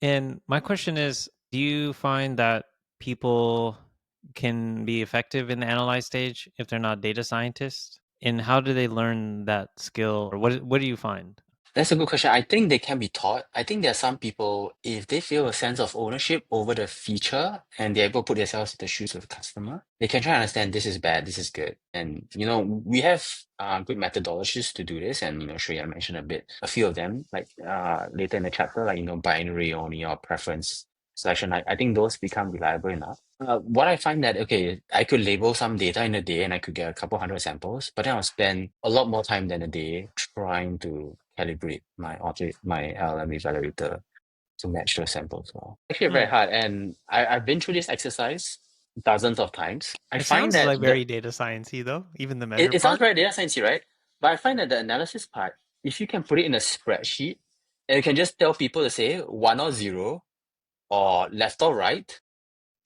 And my question is, do you find that people can be effective in the analyze stage if they're not data scientists? And how do they learn that skill? Or what do you find? That's a good question. I think they can be taught. I think there are some people, if they feel a sense of ownership over the feature and they're able to put themselves in the shoes of the customer, they can try to understand this is bad, this is good. And, we have good methodologies to do this. And, Shreya mentioned a few of them, like later in the chapter, like, binary only or preference selection. I think those become reliable enough. What I find that, okay, I could label some data in a day and I could get a couple hundred samples, but then I'll spend a lot more time than a day trying to calibrate my LLM evaluator to match those samples well. Actually, very Hmm. hard. And I've been through this exercise dozens of times. I It find sounds that like very data sciencey though, even the measure it sounds part. very data sciencey, right? But I find that the analysis part, if you can put it in a spreadsheet and you can just tell people to say one or zero or left or right,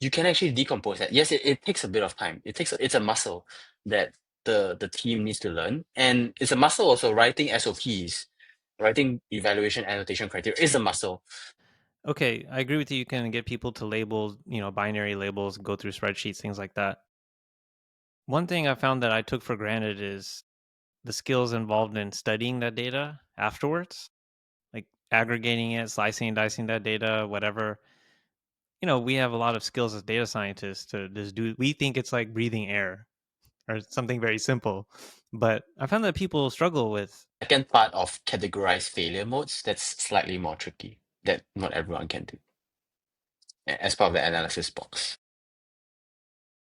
you can actually decompose that. Yes, it takes a bit of time. It's a muscle that the team needs to learn. And it's a muscle also writing SOPs, writing evaluation annotation criteria is a muscle. Okay, I agree with you. You can get people to label, binary labels, go through spreadsheets, things like that. One thing I found that I took for granted is the skills involved in studying that data afterwards, like aggregating it, slicing and dicing that data, whatever. We have a lot of skills as data scientists to just do. We think it's like breathing air or something very simple, but I found that people struggle with. Second part of categorize failure modes, that's slightly more tricky that not everyone can do as part of the analysis box.